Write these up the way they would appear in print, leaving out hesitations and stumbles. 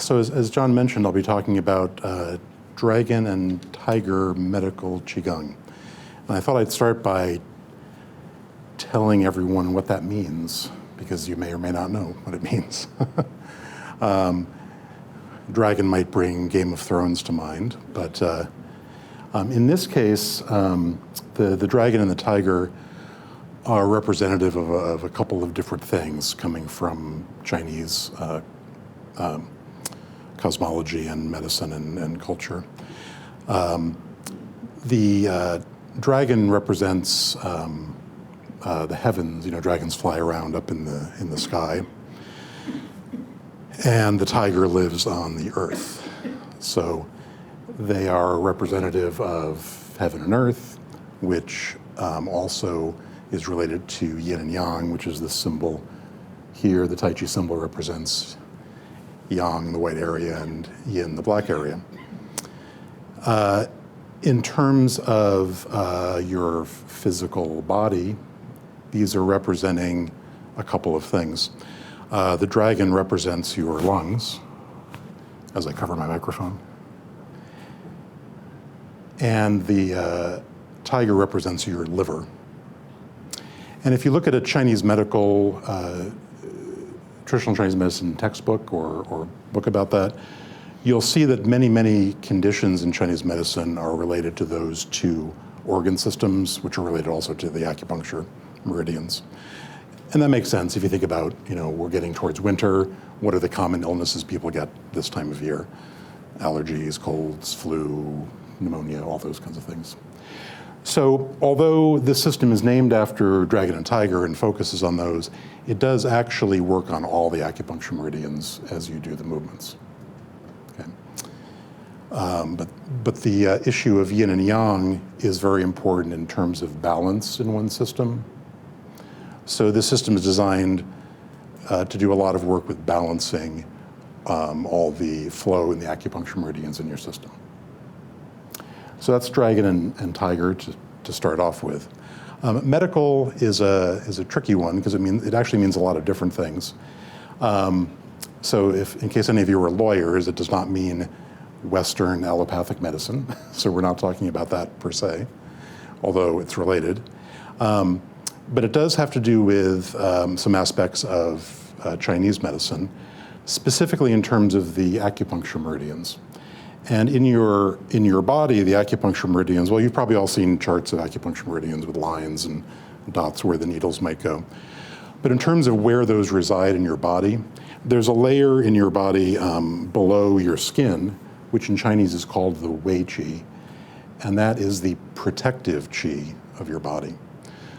So as John mentioned, I'll be talking about Dragon and Tiger Medical Qigong. And I thought I'd start by telling everyone what that means, because you may or may not know what it means. Dragon might bring Game of Thrones to mind, but in this case, the dragon and the tiger are representative of a couple of different things coming from Chinese cosmology and medicine and culture. The dragon represents the heavens. You know, dragons fly around up in the sky, and the tiger lives on the earth. So they are representative of heaven and earth, which also is related to yin and yang, which is the symbol here. The Tai Chi symbol represents yang, the white area, and yin, the black area. In terms of your physical body, these are representing a couple of things. The dragon represents your lungs, as I cover my microphone. And the tiger represents your liver. And if you look at a Chinese medical, traditional Chinese medicine textbook or book about that, you'll see that many, many conditions in Chinese medicine are related to those two organ systems, which are related also to the acupuncture meridians. And that makes sense if you think about, you know, we're getting towards winter. What are the common illnesses people get this time of year? Allergies, colds, flu, pneumonia, all those kinds of things. So although this system is named after dragon and tiger and focuses on those, it does actually work on all the acupuncture meridians as you do the movements. Okay. But the issue of yin and yang is very important in terms of balance in one system. So this system is designed to do a lot of work with balancing all the flow in the acupuncture meridians in your system. So that's dragon and tiger to start off with. Medical is a tricky one because it actually means a lot of different things. So in case any of you are lawyers, it does not mean Western allopathic medicine. So we're not talking about that per se, although it's related. But it does have to do with some aspects of Chinese medicine, specifically in terms of the acupuncture meridians. And in your body, the acupuncture meridians, well, you've probably all seen charts of acupuncture meridians with lines and dots where the needles might go. But in terms of where those reside in your body, there's a layer in your body below your skin, which in Chinese is called the Wei Qi, and that is the protective qi of your body.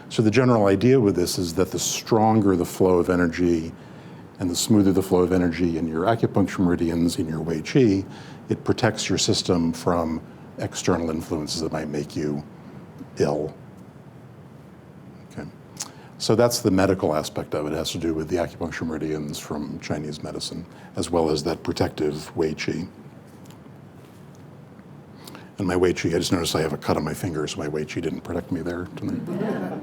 So the general idea with this is that the stronger the flow of energy and the smoother the flow of energy in your acupuncture meridians, in your Wei Qi, it protects your system from external influences that might make you ill. Okay. So that's the medical aspect of it. It has to do with the acupuncture meridians from Chinese medicine, as well as that protective Wei Qi. And my Wei Qi, I just noticed I have a cut on my finger, so my Wei Qi didn't protect me there tonight.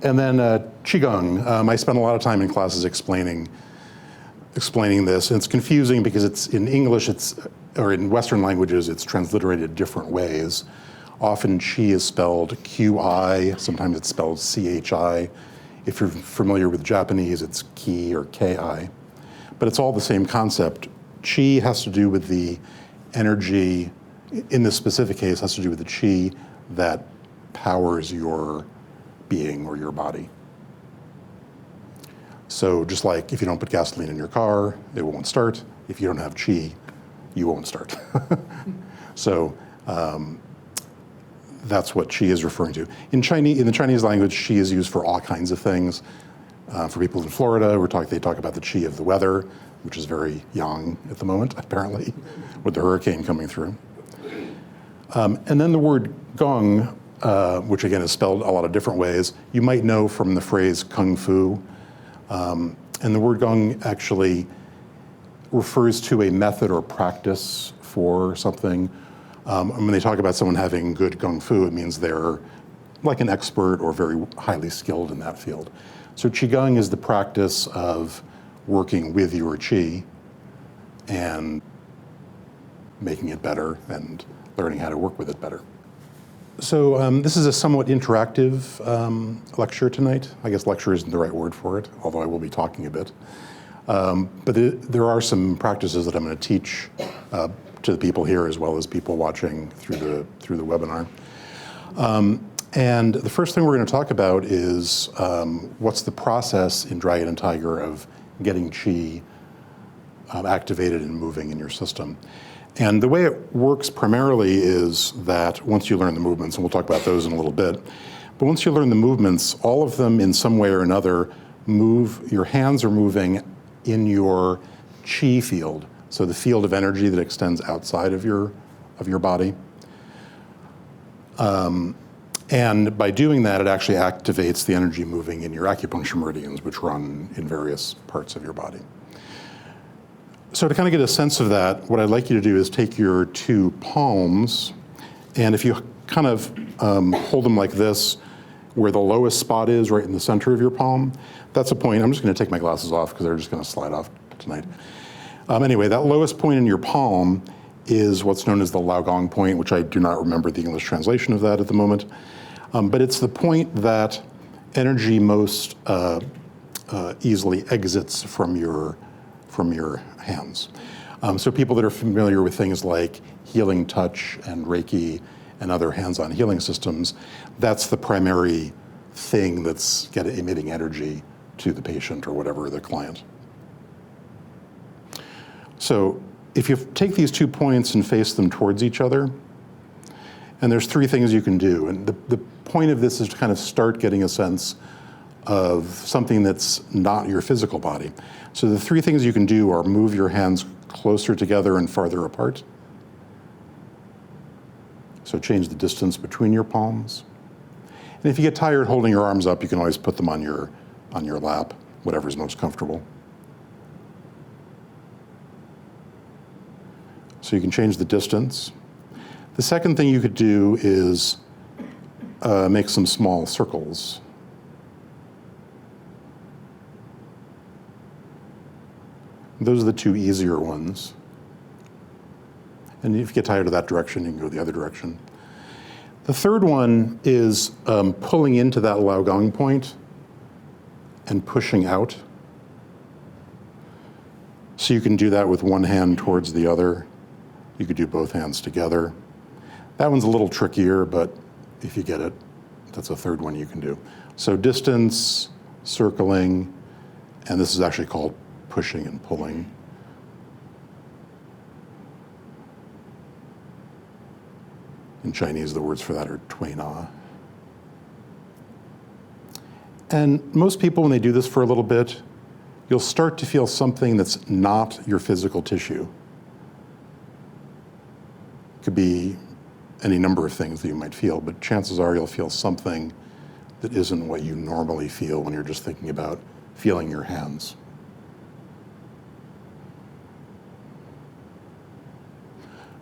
And then Qigong. I spent a lot of time in classes explaining this, and it's confusing because it's in English, or in Western languages, it's transliterated different ways. Often Qi is spelled Qi, sometimes it's spelled Chi. If you're familiar with Japanese, it's Ki or Ki. But it's all the same concept. Qi has to do with the energy, in this specific case, has to do with the Qi that powers your being or your body. So just like if you don't put gasoline in your car, it won't start. If you don't have qi, you won't start. So that's what qi is referring to. In the Chinese language, qi is used for all kinds of things. For people in Florida, they talk about the qi of the weather, which is very yang at the moment, apparently, with the hurricane coming through. And then the word gong, which again is spelled a lot of different ways, you might know from the phrase kung fu. And the word gong actually refers to a method or practice for something. When they talk about someone having good kung fu, it means they're like an expert or very highly skilled in that field. So Qigong is the practice of working with your qi and making it better and learning how to work with it better. So this is a somewhat interactive lecture tonight. I guess lecture isn't the right word for it, although I will be talking a bit. But there are some practices that I'm going to teach to the people here as well as people watching through the webinar. And the first thing we're going to talk about is what's the process in Dragon and Tiger of getting qi activated and moving in your system. And the way it works primarily is that once you learn the movements, and we'll talk about those in a little bit, but once you learn the movements, all of them in some way or another move, your hands are moving in your qi field, so the field of energy that extends outside of your body. And by doing that, it actually activates the energy moving in your acupuncture meridians, which run in various parts of your body. So to kind of get a sense of that, what I'd like you to do is take your two palms, and if you kind of hold them like this, where the lowest spot is right in the center of your palm, that's a point. I'm just going to take my glasses off because they're just going to slide off tonight. Anyway, that lowest point in your palm is what's known as the Laogong point, which I do not remember the English translation of that at the moment. But it's the point that energy most easily exits from your hands. So people that are familiar with things like healing touch and Reiki and other hands-on healing systems, that's the primary thing that's emitting energy to the patient or whatever, the client. So if you take these 2 points and face them towards each other, and there's 3 things you can do. And the point of this is to kind of start getting a sense of something that's not your physical body. So the 3 things you can do are move your hands closer together and farther apart. So change the distance between your palms. And if you get tired holding your arms up, you can always put them on your lap, whatever's most comfortable. So you can change the distance. The second thing you could do is make some small circles. Those are the 2 easier ones. And if you get tired of that direction, you can go the other direction. The third one is pulling into that Laogong point and pushing out. So you can do that with one hand towards the other. You could do both hands together. That one's a little trickier, but if you get it, that's a third one you can do. So distance, circling, and this is actually called pushing and pulling. In Chinese, the words for that are tui na. And most people, when they do this for a little bit, you'll start to feel something that's not your physical tissue. It could be any number of things that you might feel, but chances are you'll feel something that isn't what you normally feel when you're just thinking about feeling your hands.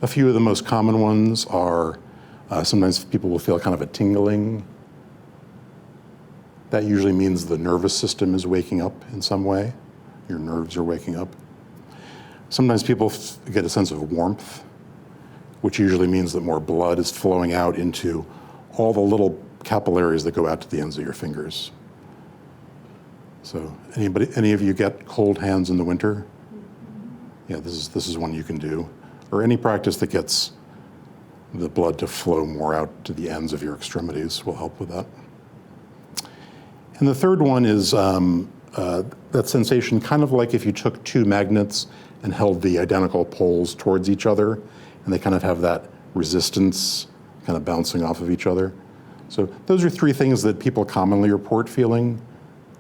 A few of the most common ones are sometimes people will feel kind of a tingling. That usually means the nervous system is waking up in some way. Your nerves are waking up. Sometimes people get a sense of warmth, which usually means that more blood is flowing out into all the little capillaries that go out to the ends of your fingers. So any of you get cold hands in the winter? Yeah, this is one you can do. Or any practice that gets the blood to flow more out to the ends of your extremities will help with that. And the third one is that sensation, kind of like if you took 2 magnets and held the identical poles towards each other, and they kind of have that resistance kind of bouncing off of each other. So those are 3 things that people commonly report feeling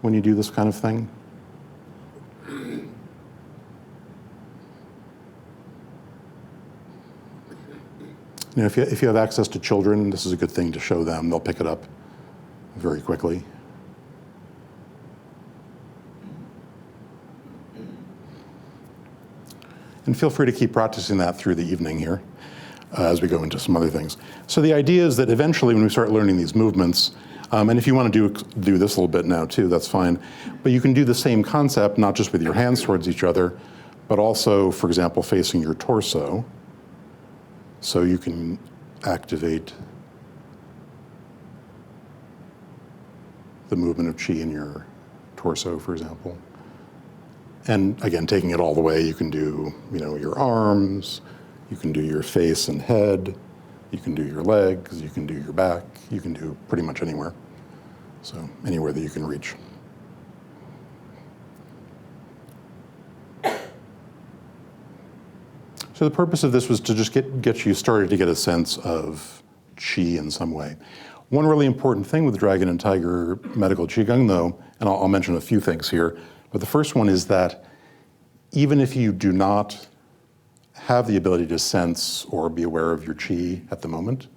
when you do this kind of thing. You know, if you have access to children, this is a good thing to show them. They'll pick it up very quickly. And feel free to keep practicing that through the evening here as we go into some other things. So the idea is that eventually when we start learning these movements, and if you want to do this a little bit now too, that's fine, but you can do the same concept, not just with your hands towards each other, but also, for example, facing your torso, so you can activate the movement of qi in your torso, for example. And again, taking it all the way, you can do, your arms, you can do your face and head, you can do your legs, you can do your back, you can do pretty much anywhere. So anywhere that you can reach. So the purpose of this was to just get you started to get a sense of qi in some way. One really important thing with Dragon and Tiger Medical Qigong, though, and I'll mention a few things here, but the first one is that even if you do not have the ability to sense or be aware of your qi at the moment,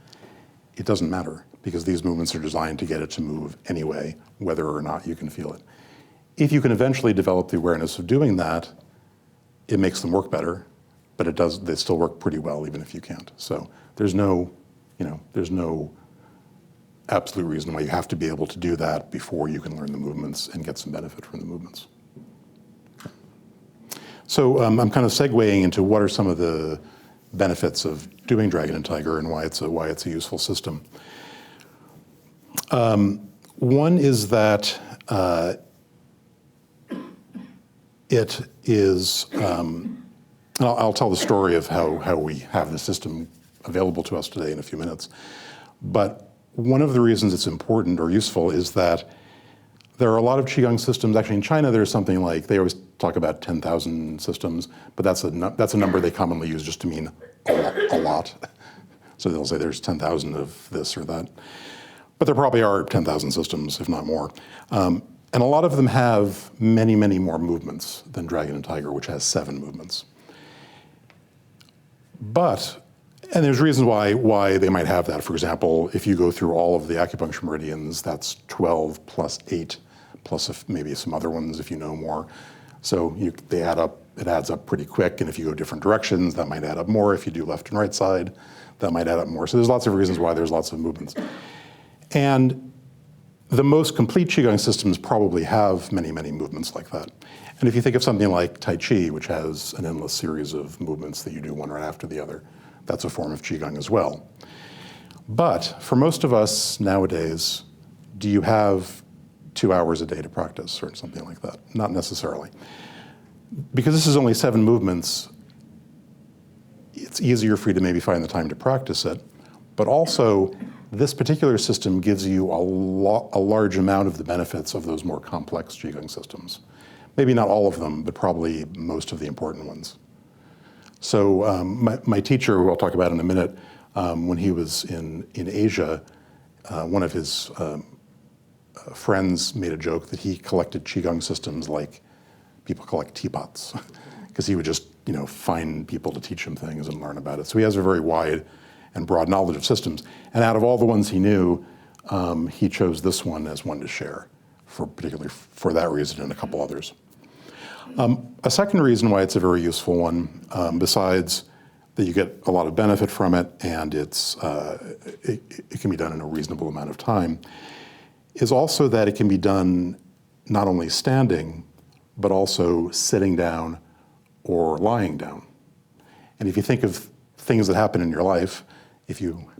it doesn't matter, because these movements are designed to get it to move anyway, whether or not you can feel it. If you can eventually develop the awareness of doing that, it makes them work better, but they still work pretty well even if you can't. So there's no absolute reason why you have to be able to do that before you can learn the movements and get some benefit from the movements. So I'm kind of segueing into what are some of the benefits of doing Dragon and Tiger and why it's a useful system. One is that it is, I'll tell the story of how we have the system available to us today in a few minutes. But one of the reasons it's important or useful is that there are a lot of Qigong systems. Actually, in China, there's something like, they always talk about 10,000 systems, but that's a number they commonly use just to mean a lot. So they'll say there's 10,000 of this or that. But there probably are 10,000 systems, if not more. And a lot of them have many, many more movements than Dragon and Tiger, which has 7 movements. And there's reasons why they might have that. For example, if you go through all of the acupuncture meridians, that's 12 plus 8, plus maybe some other ones if you know more. So it adds up pretty quick. And if you go different directions, that might add up more. If you do left and right side, that might add up more. So there's lots of reasons why there's lots of movements. And the most complete Qigong systems probably have many, many movements like that. And if you think of something like Tai Chi, which has an endless series of movements that you do one right after the other, that's a form of Qigong as well. But for most of us nowadays, do you have 2 hours a day to practice or something like that? Not necessarily. Because this is only 7 movements, it's easier for you to maybe find the time to practice it. But also, this particular system gives you a large amount of the benefits of those more complex Qigong systems. Maybe not all of them, but probably most of the important ones. So my teacher, who I'll talk about in a minute, when he was in Asia, one of his friends made a joke that he collected Qigong systems like people collect teapots, because he would just find people to teach him things and learn about it. So he has a very wide and broad knowledge of systems. And out of all the ones he knew, he chose this one as one to share, particularly for that reason and a couple others. A second reason why it's a very useful one, besides that you get a lot of benefit from it and it can be done in a reasonable amount of time, is also that it can be done not only standing, but also sitting down or lying down. And if you think of things that happen in your life, if you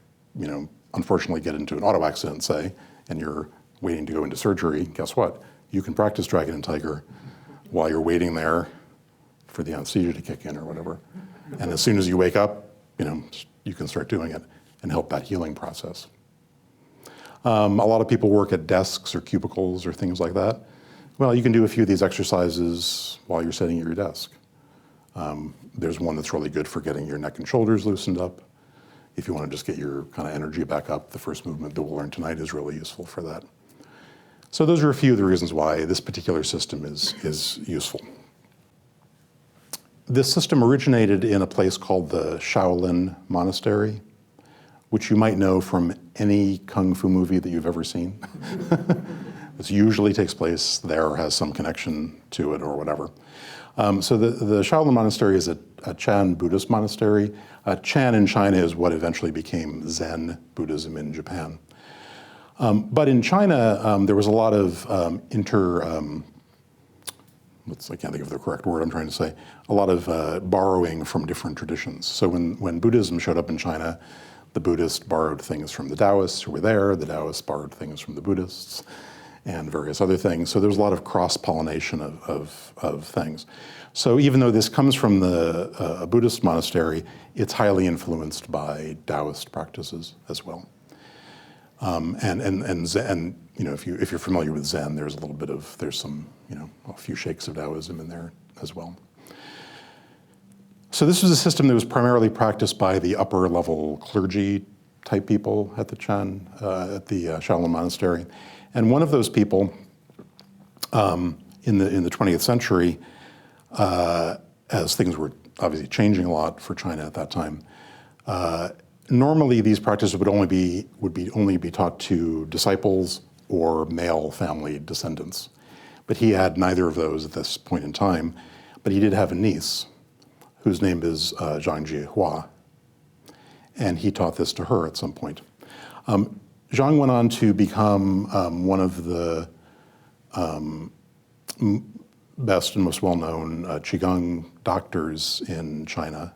unfortunately get into an auto accident, say, and you're waiting to go into surgery, guess what? You can practice Dragon and Tiger while you're waiting there for the anesthesia to kick in or whatever. And as soon as you wake up, you can start doing it and help that healing process. A lot of people work at desks or cubicles or things like that. Well, you can do a few of these exercises while you're sitting at your desk. There's one that's really good for getting your neck and shoulders loosened up. If you want to just get your kind of energy back up, the first movement that we'll learn tonight is really useful for that. So those are a few of the reasons why this particular system is useful. This system originated in a place called the Shaolin Monastery, which you might know from any kung fu movie that you've ever seen. This usually takes place there or has some connection to it or whatever. So the Shaolin Monastery is a Chan Buddhist monastery. Chan in China is what eventually became Zen Buddhism in Japan. But in China, there was a lot of I can't think of the correct word I'm trying to say, a lot of borrowing from different traditions. So when Buddhism showed up in China, the Buddhists borrowed things from the Taoists who were there, the Taoists borrowed things from the Buddhists, and various other things. So there's a lot of cross-pollination of things. So even though this comes from a Buddhist monastery, it's highly influenced by Taoist practices as well. And Zen, if you're familiar with Zen, there's some, a few shakes of Taoism in there as well. So this was a system that was primarily practiced by the upper level clergy type people at the Shaolin Monastery. And one of those people in the 20th century, as things were obviously changing a lot for China at that time, normally these practices would only be taught to disciples or male family descendants. But he had neither of those at this point in time. But he did have a niece whose name is Zhang Jihua, and he taught this to her at some point. Zhang went on to become one of the best and most well-known Qigong doctors in China,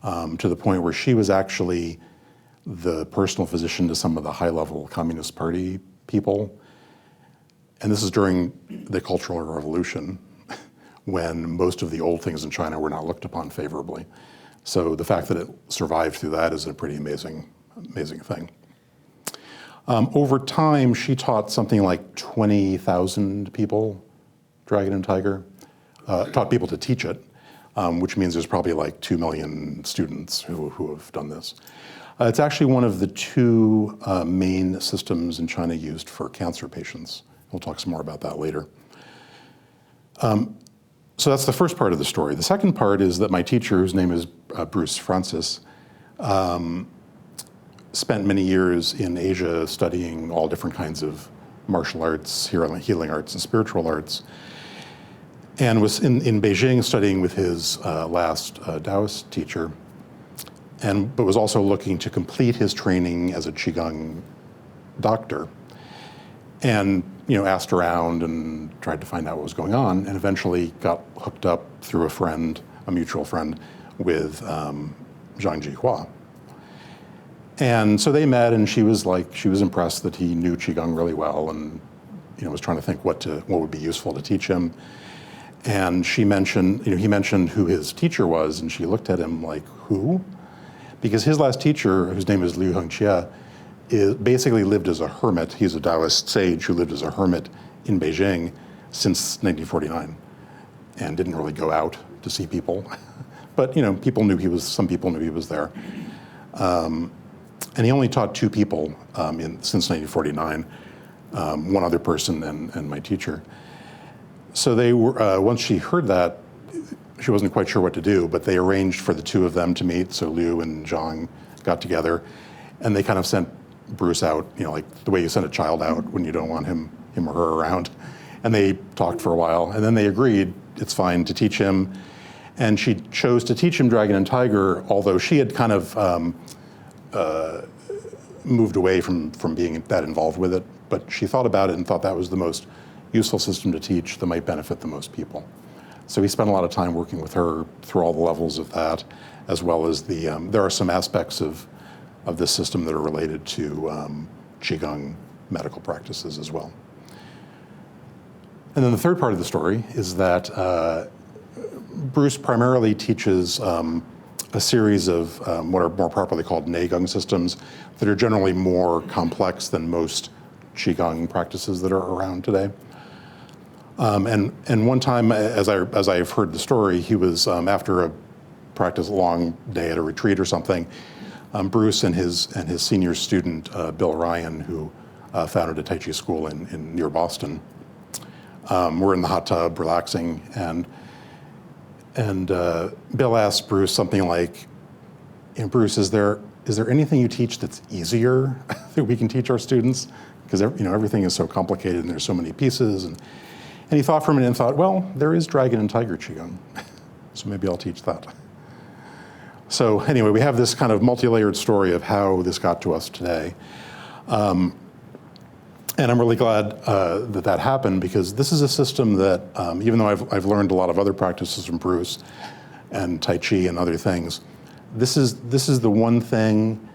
to the point where she was actually the personal physician to some of the high-level Communist Party people. And this is during the Cultural Revolution, when most of the old things in China were not looked upon favorably. So the fact that it survived through that is a pretty amazing thing. Over time, she taught something like 20,000 people Dragon and Tiger, taught people to teach it, which means there's probably like 2 million students who have done this. It's actually one of the two main systems in China used for cancer patients. We'll talk some more about that later. So that's the first part of the story. The second part is that my teacher, whose name is Bruce Francis, spent many years in Asia studying all different kinds of martial arts, healing arts, and spiritual arts, and was in Beijing studying with his last Taoist teacher, but was also looking to complete his training as a Qigong doctor. And asked around and tried to find out what was going on, and eventually got hooked up through a mutual friend, with Zhang Jihua. And so they met, and she was impressed that he knew Qigong really well, and was trying to think what would be useful to teach him. And he mentioned who his teacher was, and she looked at him like, who? Because his last teacher, whose name is Liu Hengqie, basically lived as a hermit. He's a Taoist sage who lived as a hermit in Beijing since 1949 and didn't really go out to see people. But some people knew he was there. And he only taught two people since 1949, one other person and my teacher. So they were, once she heard that, she wasn't quite sure what to do, but they arranged for the two of them to meet. So Liu and Zhang got together, and they kind of sent Bruce out, like the way you send a child out when you don't want him or her around. And they talked for a while, and then they agreed it's fine to teach him. And she chose to teach him Dragon and Tiger, although she had kind of moved away from being that involved with it. But she thought about it and thought that was the most useful system to teach that might benefit the most people. So he spent a lot of time working with her through all the levels of that, as well as there are some aspects of this system that are related to Qigong medical practices as well. And then the third part of the story is that Bruce primarily teaches a series of what are more properly called Neigong systems that are generally more complex than most Qigong practices that are around today. And one time, as I've heard the story, he was after a long day at a retreat or something. Bruce and his senior student, Bill Ryan, who founded a Tai Chi school near Boston, were in the hot tub relaxing, and Bill asked Bruce something like, Bruce, is there anything you teach that's easier that we can teach our students? Because everything is so complicated and there's so many pieces. And he thought for a minute and thought, well, there is Dragon and Tiger Qigong, so maybe I'll teach that. So anyway, we have this kind of multi-layered story of how this got to us today. And I'm really glad that that happened, because this is a system that, even though I've learned a lot of other practices from Bruce and Tai Chi and other things, this is the one thing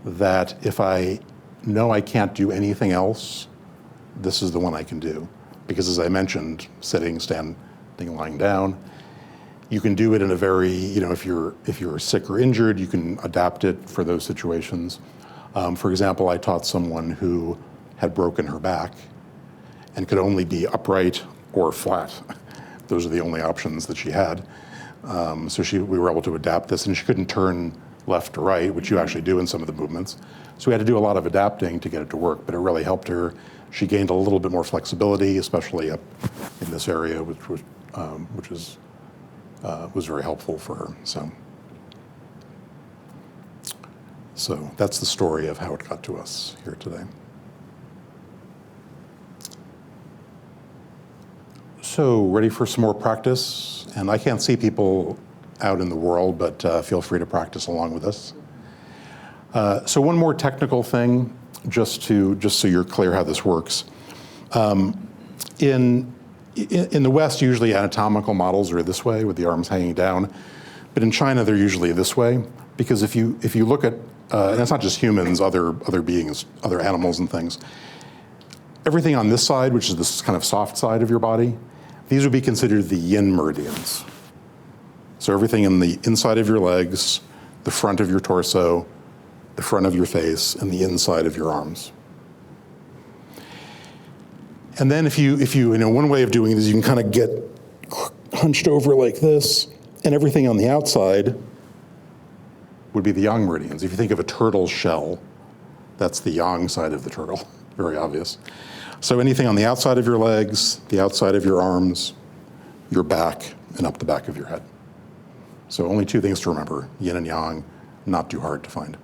that if I know I can't do anything else, this is the one I can do. Because as I mentioned, sitting, standing, lying down, you can do it in a very, if you're sick or injured, you can adapt it for those situations. For example, I taught someone who had broken her back and could only be upright or flat. Those are the only options that she had. So we were able to adapt this, and she couldn't turn left to right, which you actually do in some of the movements. So we had to do a lot of adapting to get it to work, but it really helped her. She gained a little bit more flexibility, especially up in this area, which was very helpful for her. So that's the story of how it got to us here today. So ready for some more practice? And I can't see people out in the world, but feel free to practice along with us. So one more technical thing, just so you're clear how this works. In the West, usually anatomical models are this way with the arms hanging down, but in China they're usually this way, because if you look at, and it's not just humans, other beings, other animals and things, everything on this side, which is this kind of soft side of your body, these would be considered the yin meridians. So everything in the inside of your legs, the front of your torso, the front of your face, and the inside of your arms. And then if you one way of doing it is you can kind of get hunched over like this, and everything on the outside would be the yang meridians. If you think of a turtle's shell, that's the yang side of the turtle, very obvious. So anything on the outside of your legs, the outside of your arms, your back, and up the back of your head. So only two things to remember, yin and yang, not too hard to find.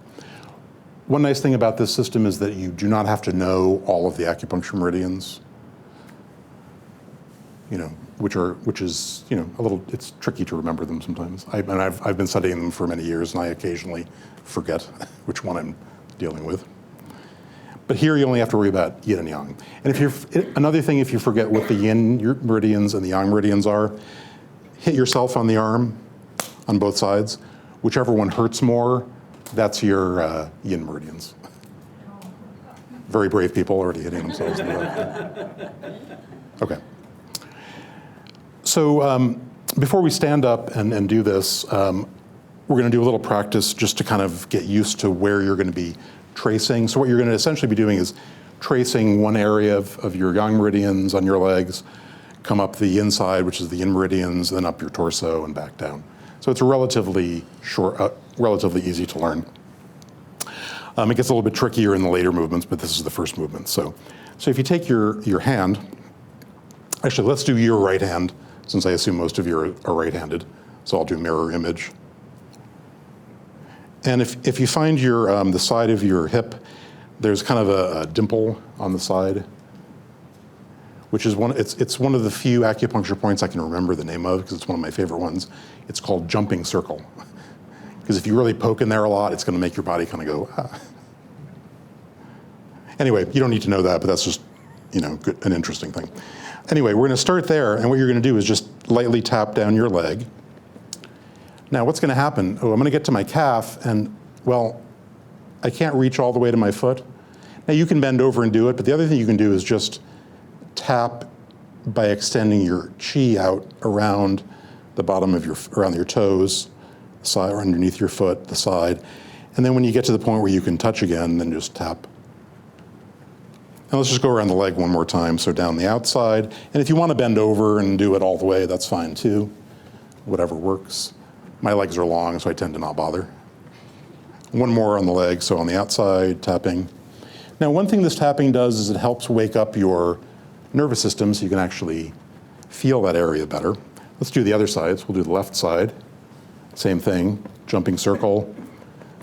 One nice thing about this system is that you do not have to know all of the acupuncture meridians, which is a little, it's tricky to remember them sometimes. I've been studying them for many years, and I occasionally forget which one I'm dealing with. But here you only have to worry about yin and yang. And another thing, if you forget what the yin meridians and the yang meridians are, hit yourself on the arm on both sides. Whichever one hurts more, that's your yin meridians. Very brave people already hitting themselves in the back. Okay. So before we stand up and do this, we're going to do a little practice just to kind of get used to where you're going to be tracing. So what you're going to essentially be doing is tracing one area of your yang meridians on your legs, come up the inside, which is the yin meridians, then up your torso and back down. So it's a relatively short, relatively easy to learn. It gets a little bit trickier in the later movements, but this is the first movement. So if you take your hand, actually let's do your right hand, since I assume most of you are right-handed. So I'll do mirror image. And if you find the side of your hip, there's kind of a dimple on the side, which is it's one of the few acupuncture points I can remember the name of, because it's one of my favorite ones. It's called jumping circle. Because if you really poke in there a lot, it's going to make your body kind of go, ah. Anyway, you don't need to know that, but that's just an interesting thing. Anyway, we're going to start there, and what you're going to do is just lightly tap down your leg. Now, what's going to happen? I'm going to get to my calf, and, well, I can't reach all the way to my foot. Now, you can bend over and do it, but the other thing you can do is just tap by extending your chi out around the bottom of around your toes, side or underneath your foot, the side. And then when you get to the point where you can touch again, then just tap. Now let's just go around the leg one more time. So down the outside. And if you want to bend over and do it all the way, that's fine too. Whatever works. My legs are long, so I tend to not bother. One more on the leg, so on the outside, tapping. Now, one thing this tapping does is it helps wake up your nervous system so you can actually feel that area better. Let's do the other side. So we'll do the left side. Same thing, jumping circle,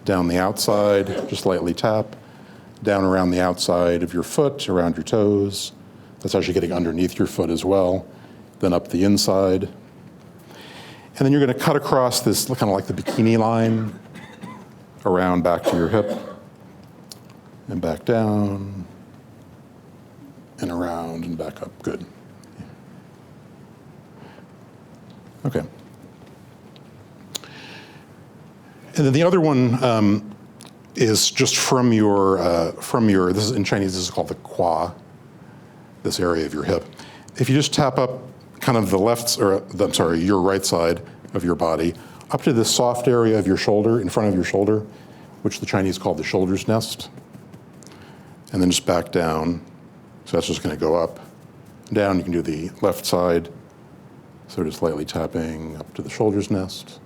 down the outside, just lightly tap, down around the outside of your foot, around your toes. That's actually getting underneath your foot as well. Then up the inside. And then you're going to cut across this, kind of like the bikini line, around back to your hip, and back down. and around and back up. Good. Okay. And then the other one is just from your, this is in Chinese, this is called the qua, this area of your hip. If you just tap up kind of your right side of your body, up to this soft area of your shoulder, in front of your shoulder, which the Chinese call the shoulder's nest, and then just back down. So that's just gonna go up, down. You can do the left side, so just lightly tapping up to the shoulder's nest,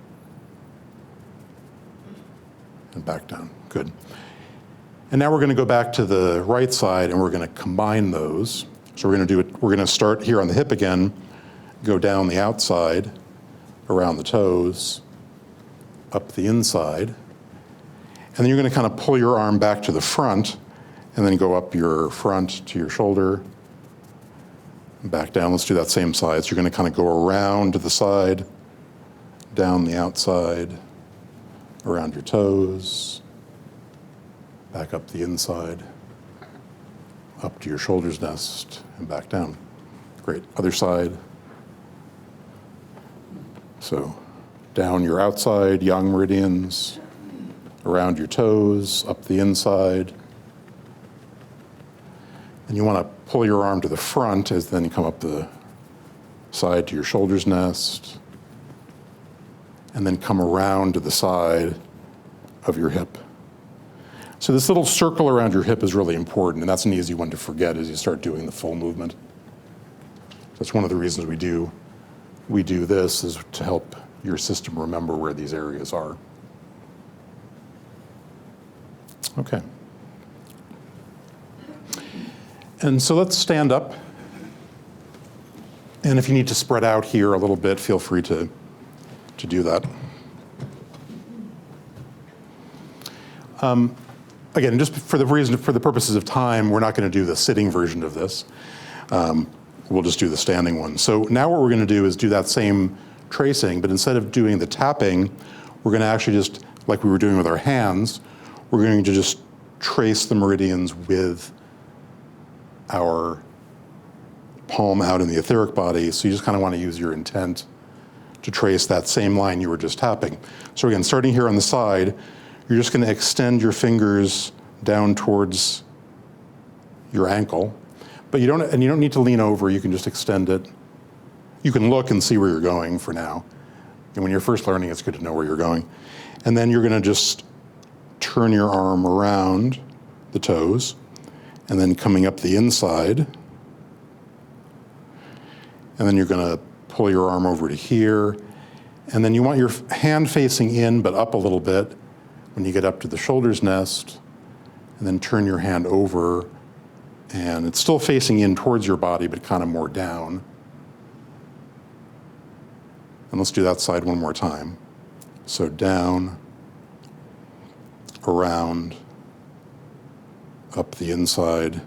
and back down, good. And now we're gonna go back to the right side and we're gonna combine those. So we're gonna start here on the hip again, go down the outside, around the toes, up the inside, and then you're gonna kind of pull your arm back to the front and then go up your front to your shoulder, back down. Let's do that same side. So you're gonna kind of go around to the side, down the outside, around your toes, back up the inside, up to your shoulder's nest, and back down. Great, other side. So down your outside, yang meridians, around your toes, up the inside. And you want to pull your arm to the front as then you come up the side to your shoulder's nest, and then come around to the side of your hip. So this little circle around your hip is really important, and that's an easy one to forget as you start doing the full movement. That's one of the reasons we do this, is to help your system remember where these areas are. Okay. And so let's stand up. And if you need to spread out here a little bit, feel free to do that. Again, just for the purposes of time, we're not going to do the sitting version of this. We'll just do the standing one. So now what we're going to do is do that same tracing, but instead of doing the tapping, we're going to actually just, like we were doing with our hands, we're going to just trace the meridians with our palm out in the etheric body. So you just kind of want to use your intent to trace that same line you were just tapping. So again, starting here on the side, you're just going to extend your fingers down towards your ankle, but you don't need to lean over. You can just extend it. You can look and see where you're going for now. And when you're first learning, it's good to know where you're going. And then you're going to just turn your arm around the toes, and then coming up the inside. And then you're going to pull your arm over to here. And then you want your hand facing in, but up a little bit when you get up to the shoulder's nest. And then turn your hand over, and it's still facing in towards your body, but kind of more down. And let's do that side one more time. So down, around, up the inside,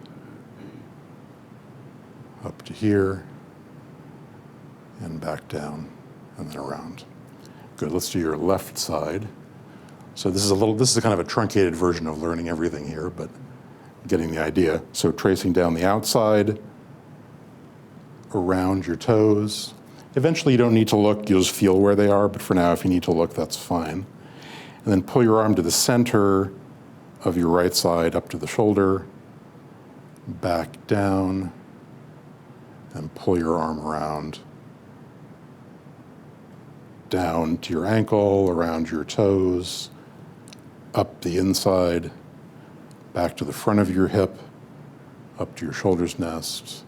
up to here, and back down, and then around. Good, let's do your left side. So this is kind of a truncated version of learning everything here, but getting the idea. So tracing down the outside, around your toes. Eventually you don't need to look, you'll just feel where they are, but for now if you need to look, that's fine. And then pull your arm to the center of your right side up to the shoulder, back down, and pull your arm around, down to your ankle, around your toes, up the inside, back to the front of your hip, up to your shoulder's nest,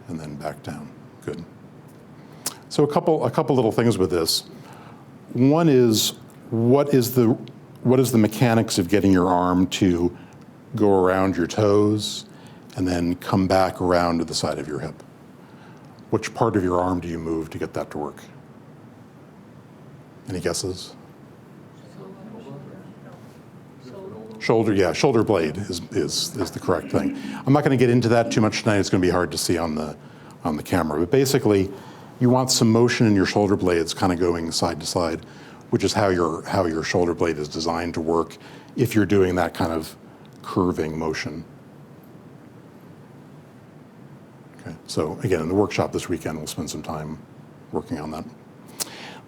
and then back down. Good. So a couple little things with this. One is, what is the mechanics of getting your arm to go around your toes and then come back around to the side of your hip? Which part of your arm do you move to get that to work? Any guesses? Shoulder, yeah, shoulder blade is the correct thing. I'm not going to get into that too much tonight. It's going to be hard to see on the camera. But basically, you want some motion in your shoulder blades kind of going side to side, which is how your shoulder blade is designed to work if you're doing that kind of curving motion. Okay. So again, in the workshop this weekend, we'll spend some time working on that.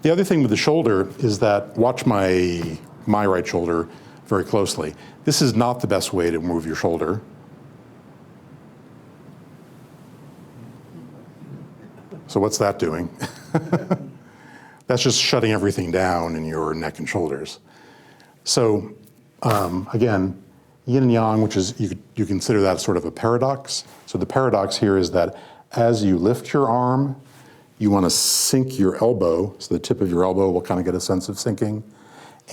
The other thing with the shoulder is that, watch my right shoulder very closely. This is not the best way to move your shoulder. So what's that doing? That's just shutting everything down in your neck and shoulders. So again, yin and yang, which is, you consider that sort of a paradox. So the paradox here is that as you lift your arm, you want to sink your elbow, so the tip of your elbow will kind of get a sense of sinking,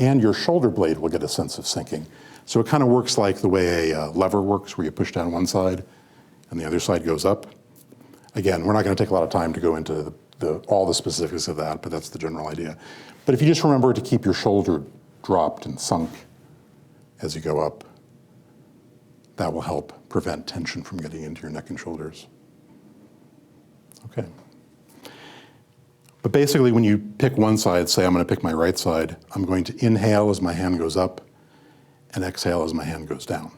and your shoulder blade will get a sense of sinking. So it kind of works like the way a lever works, where you push down one side and the other side goes up. Again, we're not going to take a lot of time to go into all the specifics of that, but that's the general idea. But if you just remember to keep your shoulder dropped and sunk as you go up, that will help prevent tension from getting into your neck and shoulders. Okay. But basically, when you pick one side, say I'm going to pick my right side, I'm going to inhale as my hand goes up and exhale as my hand goes down.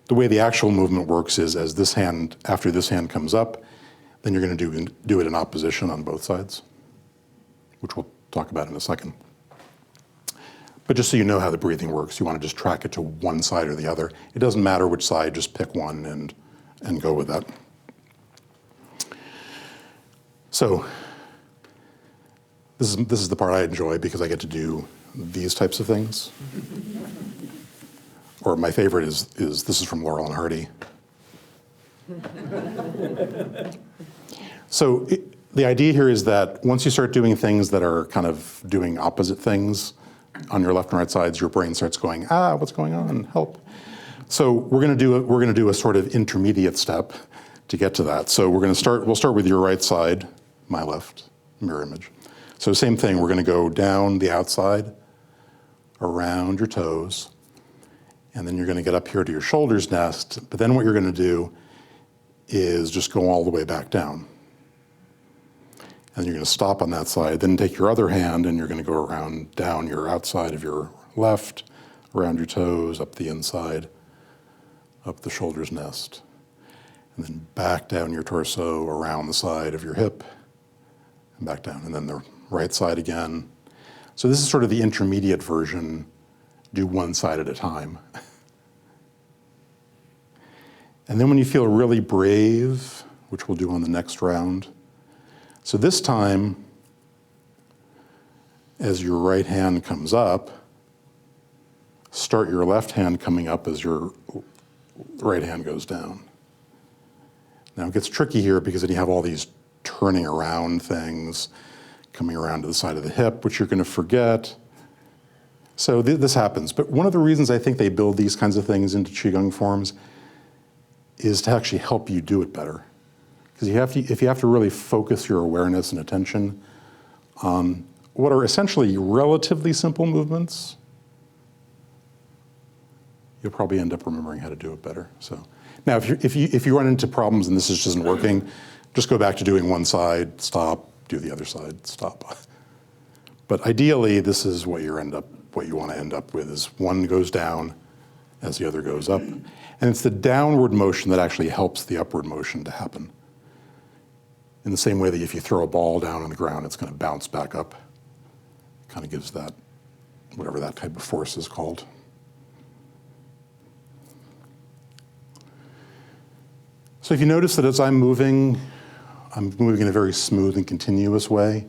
The way the actual movement works is, as this hand, after this hand comes up, then you're going to do it in opposition on both sides, which we'll talk about in a second. But just so you know how the breathing works, you want to just track it to one side or the other. It doesn't matter which side, just pick one and go with that. So this is the part I enjoy, because I get to do these types of things. Or my favorite is this is from Laurel and Hardy. So the idea here is that once you start doing things that are kind of doing opposite things on your left and right sides, your brain starts going, what's going on? Help. So we're going to do a sort of intermediate step to get to that. So we'll start with your right side, my left, mirror image. So same thing, we're going to go down the outside, around your toes, and then you're going to get up here to your shoulders nest, but then what you're going to do is just go all the way back down. And you're going to stop on that side, then take your other hand and you're going to go around down your outside of your left, around your toes, up the inside, up the shoulders nest, and then back down your torso, around the side of your hip, and back down, and then the right side again. So this is sort of the intermediate version, do one side at a time. And then when you feel really brave, which we'll do on the next round, so this time, as your right hand comes up, start your left hand coming up as your right hand goes down. Now it gets tricky here because then you have all these turning around things, coming around to the side of the hip, which you're going to forget. So this happens. But one of the reasons I think they build these kinds of things into Qigong forms is to actually help you do it better. Because if you have to really focus your awareness and attention on what are essentially relatively simple movements, you'll probably end up remembering how to do it better. So now, if you run into problems and this just isn't working, just go back to doing one side, stop, do the other side, stop. But ideally, this is what you want to end up with, is one goes down as the other goes up. And it's the downward motion that actually helps the upward motion to happen. In the same way that if you throw a ball down on the ground, it's going to bounce back up. It kind of gives that, whatever that type of force is called. So if you notice that as I'm moving in a very smooth and continuous way.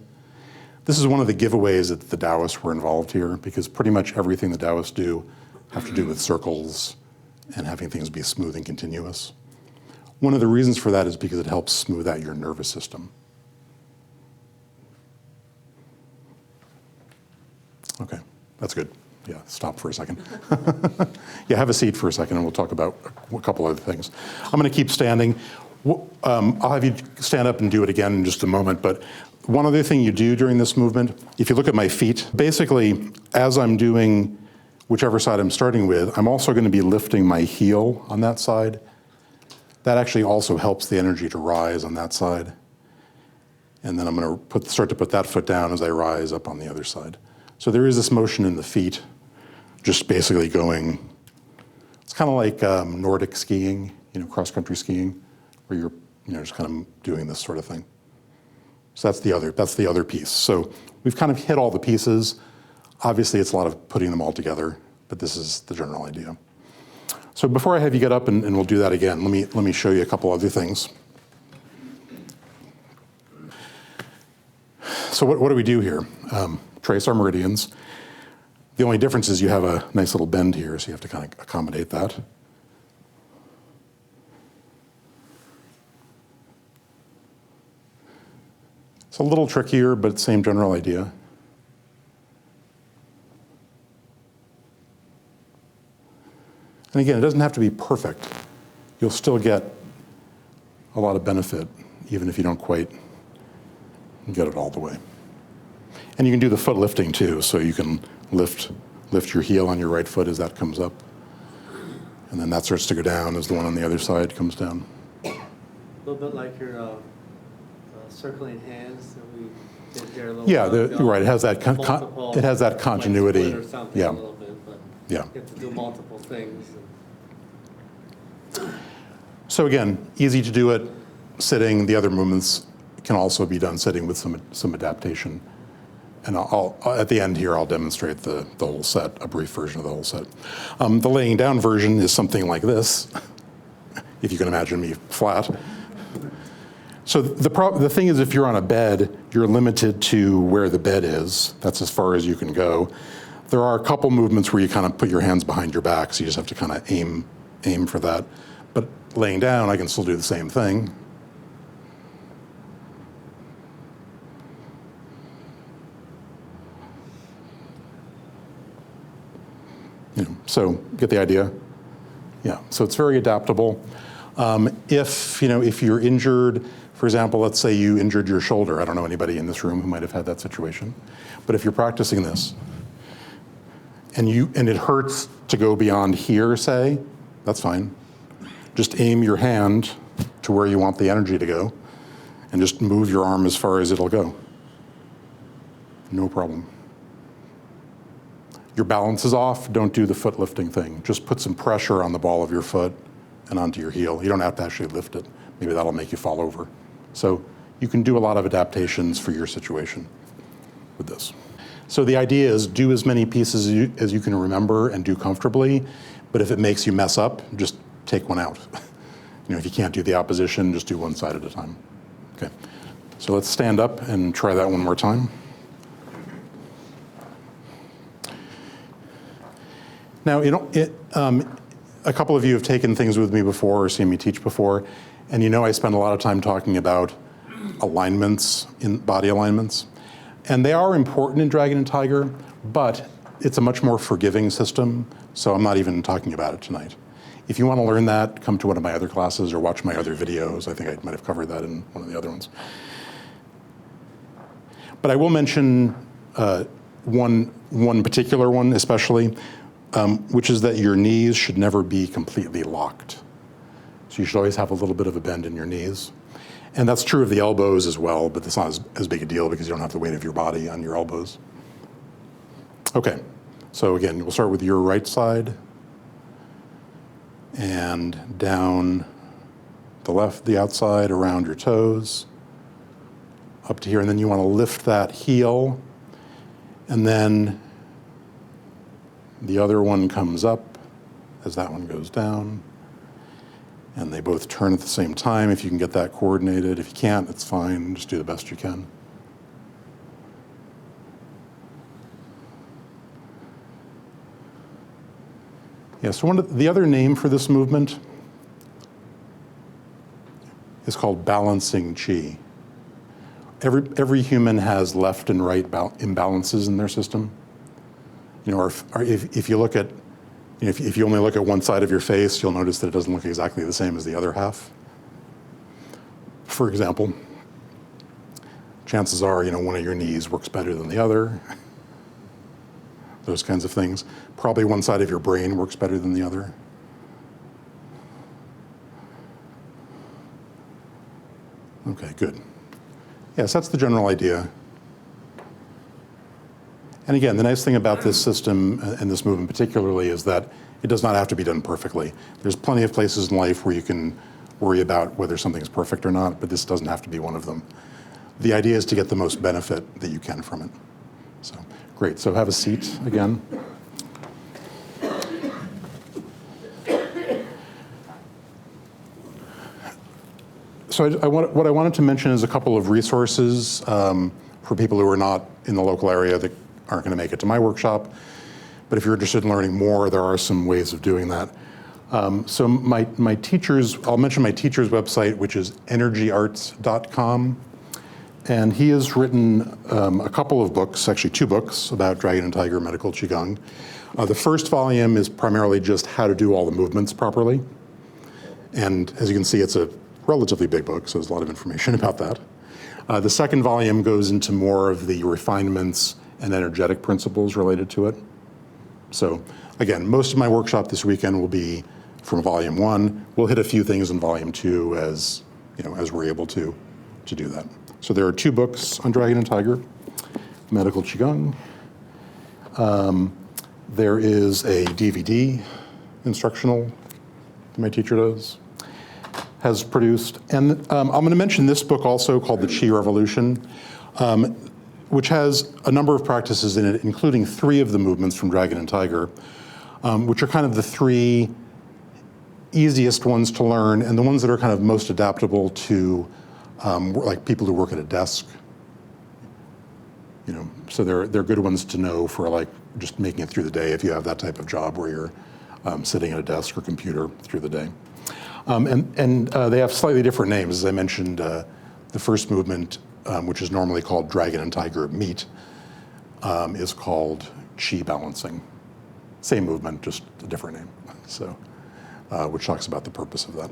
This is one of the giveaways that the Taoists were involved here, because pretty much everything the Taoists do have to do with circles and having things be smooth and continuous. One of the reasons for that is because it helps smooth out your nervous system. Okay, that's good. Yeah, stop for a second. Yeah, have a seat for a second and we'll talk about a couple other things. I'm going to keep standing. I'll have you stand up and do it again in just a moment, but one other thing you do during this movement, if you look at my feet, basically as I'm doing whichever side I'm starting with, I'm also going to be lifting my heel on that side. That actually also helps the energy to rise on that side. And then I'm going to start to put that foot down as I rise up on the other side. So there is this motion in the feet, just basically going, it's kind of like Nordic skiing, cross-country skiing, where you're just kind of doing this sort of thing. So that's the other piece. So we've kind of hit all the pieces. Obviously, it's a lot of putting them all together, but this is the general idea. So before I have you get up, and we'll do that again, let me show you a couple other things. So what do we do here? Trace our meridians. The only difference is you have a nice little bend here, so you have to kind of accommodate that. It's a little trickier, but same general idea. And again, it doesn't have to be perfect. You'll still get a lot of benefit, even if you don't quite get it all the way. And you can do the foot lifting too, so you can lift your heel on your right foot as that comes up. And then that starts to go down as the one on the other side comes down. A little bit like your circling hands that we did here a little bit. Right. It has that continuity. Or something Yeah. A little bit, but Yeah. you have to do multiple things. So again, easy to do it sitting. The other movements can also be done sitting with some adaptation. And I'll at the end here, I'll demonstrate the whole set, a brief version of the whole set. The laying down version is something like this, if you can imagine me flat. So the thing is, if you're on a bed, you're limited to where the bed is. That's as far as you can go. There are a couple movements where you kind of put your hands behind your back, so you just have to kind of aim for that. But laying down, I can still do the same thing. So get the idea? Yeah, so it's very adaptable. If you're injured, for example, let's say you injured your shoulder. I don't know anybody in this room who might have had that situation. But if you're practicing this, and it hurts to go beyond here, say, that's fine. Just aim your hand to where you want the energy to go, and just move your arm as far as it'll go. No problem. Your balance is off, don't do the foot lifting thing. Just put some pressure on the ball of your foot and onto your heel. You don't have to actually lift it. Maybe that'll make you fall over. So you can do a lot of adaptations for your situation with this. So the idea is do as many pieces as you can remember and do comfortably, but if it makes you mess up, just take one out. If you can't do the opposition, just do one side at a time. Okay, so let's stand up and try that one more time. Now, a couple of you have taken things with me before or seen me teach before, and I spend a lot of time talking about alignments, body alignments. And they are important in Dragon and Tiger, but it's a much more forgiving system, so I'm not even talking about it tonight. If you want to learn that, come to one of my other classes or watch my other videos. I think I might have covered that in one of the other ones. But I will mention one particular one especially, which is that your knees should never be completely locked. So you should always have a little bit of a bend in your knees. And that's true of the elbows as well, but it's not as big a deal because you don't have the weight of your body on your elbows. Okay, so again, we'll start with your right side and down the outside around your toes, up to here, and then you want to lift that heel, and then the other one comes up as that one goes down. And they both turn at the same time if you can get that coordinated. If you can't, it's fine. Just do the best you can. Yeah, so the other name for this movement is called balancing qi. Every human has left and right imbalances in their system. Or if you look at, if you only look at one side of your face, you'll notice that it doesn't look exactly the same as the other half. For example, chances are, one of your knees works better than the other. Those kinds of things. Probably one side of your brain works better than the other. Okay, good. Yes, that's the general idea. And again, the nice thing about this system and this movement particularly is that it does not have to be done perfectly. There's plenty of places in life where you can worry about whether something's perfect or not, but this doesn't have to be one of them. The idea is to get the most benefit that you can from it. So, great. So have a seat again. So what I wanted to mention is a couple of resources for people who are not in the local area that aren't going to make it to my workshop. But if you're interested in learning more, there are some ways of doing that. So my teachers, I'll mention my teacher's website, which is energyarts.com. And he has written a couple of books, actually 2 books, about Dragon and Tiger Medical Qigong. The first volume is primarily just how to do all the movements properly. And as you can see, it's a relatively big book, so there's a lot of information about that. The second volume goes into more of the refinements and energetic principles related to it. So again, most of my workshop this weekend will be from volume 1. We'll hit a few things in volume 2 as we're able to do that. So there are 2 books on Dragon and Tiger, Medical Qigong. There is a DVD instructional that my teacher has produced. And I'm going to mention this book also called The Qi Revolution, which has a number of practices in it, including 3 of the movements from Dragon and Tiger, which are kind of the 3 easiest ones to learn and the ones that are kind of most adaptable to like people who work at a desk. So they're good ones to know for like just making it through the day if you have that type of job where you're sitting at a desk or computer through the day. And they have slightly different names. As I mentioned, the first movement, which is normally called Dragon and Tiger Meet, is called Qi Balancing. Same movement, just a different name. So, which talks about the purpose of that.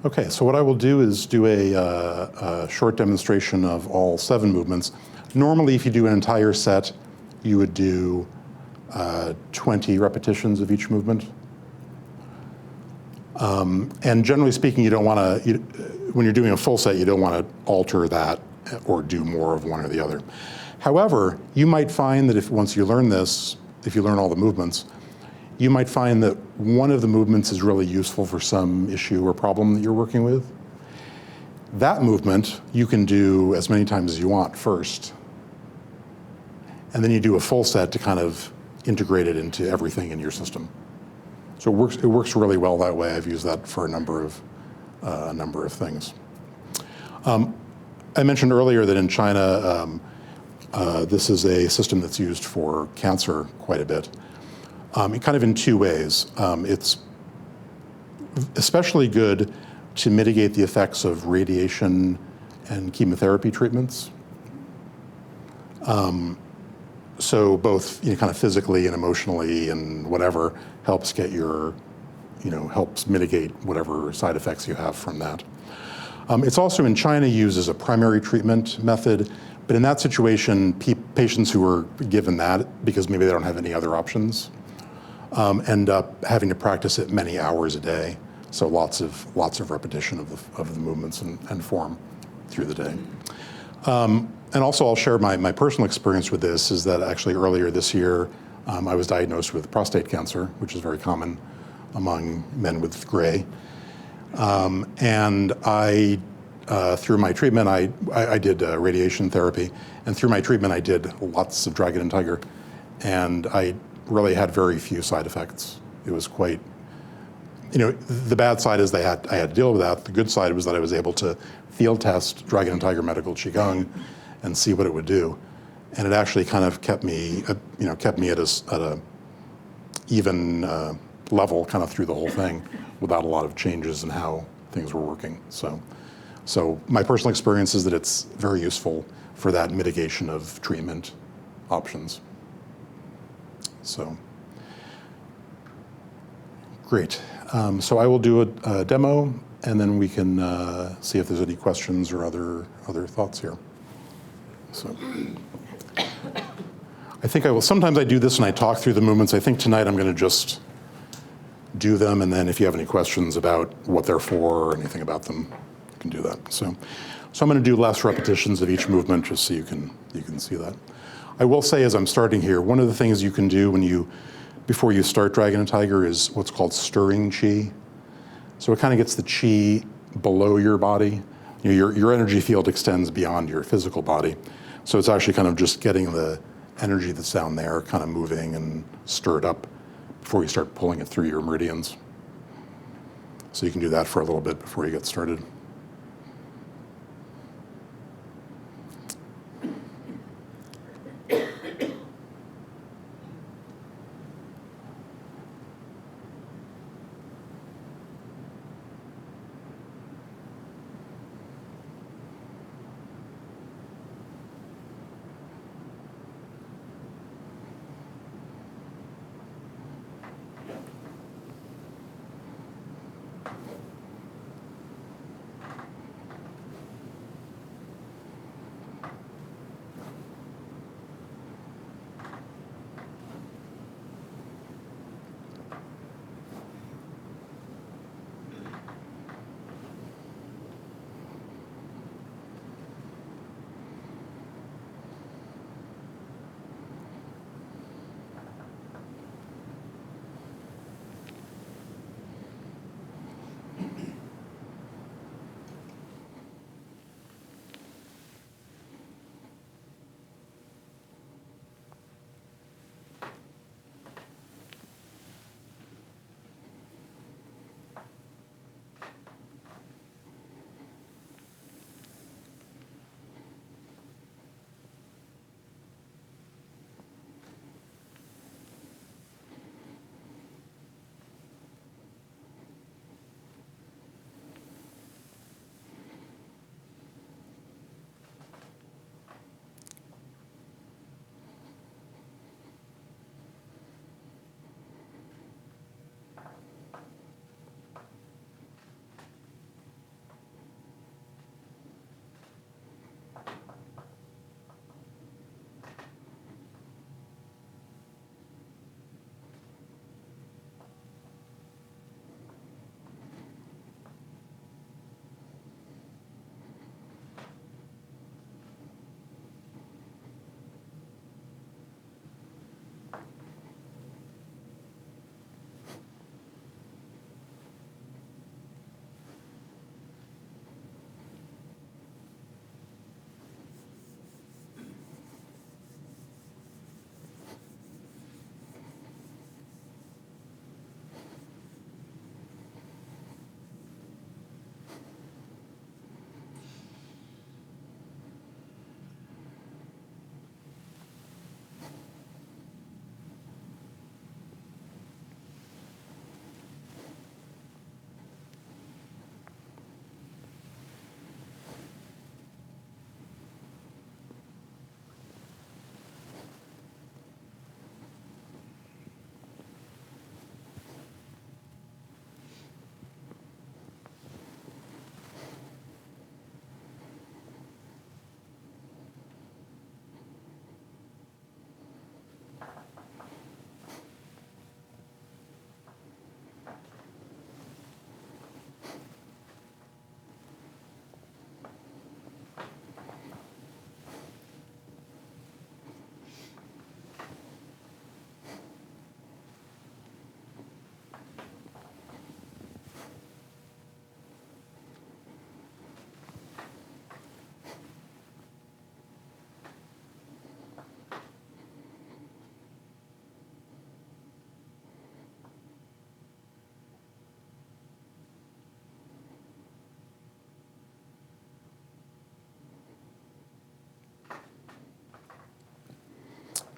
Okay, so what I will do is do a short demonstration of all 7 movements. Normally, if you do an entire set, you would do 20 repetitions of each movement. And generally speaking, you don't want to, when you're doing a full set, you don't want to alter that or do more of one or the other. However, you might find that if once you learn this, if you learn all the movements, you might find that one of the movements is really useful for some issue or problem that you're working with. That movement you can do as many times as you want first. And then you do a full set to kind of integrate it into everything in your system. So it works really well that way. I've used that for a number of things. I mentioned earlier that in China, this is a system that's used for cancer quite a bit. Kind of in 2 ways. It's especially good to mitigate the effects of radiation and chemotherapy treatments. So both kind of physically and emotionally and whatever helps get your, helps mitigate whatever side effects you have from that. It's also in China used as a primary treatment method, but in that situation, patients who are given that, because maybe they don't have any other options, end up having to practice it many hours a day. So lots of repetition of the movements and form through the day. And also I'll share my personal experience with this is that actually earlier this year, I was diagnosed with prostate cancer, which is very common among men with gray. And I, through my treatment, I did radiation therapy. And through my treatment, I did lots of Dragon and Tiger. And I really had very few side effects. It was quite, the bad side is I had to deal with that. The good side was that I was able to field test Dragon and Tiger Medical Qigong and see what it would do. And it actually kind of kept me at a even level kind of through the whole thing without a lot of changes in how things were working. So my personal experience is that it's very useful for that mitigation of treatment options. So, great. So I will do a demo, and then we can see if there's any questions or other thoughts here. So, I think I will. Sometimes I do this and I talk through the movements. I think tonight I'm going to just do them, and then if you have any questions about what they're for or anything about them, you can do that. So I'm going to do less repetitions of each movement just so you can see that. I will say as I'm starting here, one of the things you can do before you start Dragon and Tiger is what's called stirring chi. So it kind of gets the chi below your body. Your energy field extends beyond your physical body. So it's actually kind of just getting the energy that's down there kind of moving and stirred up before you start pulling it through your meridians. So you can do that for a little bit before you get started.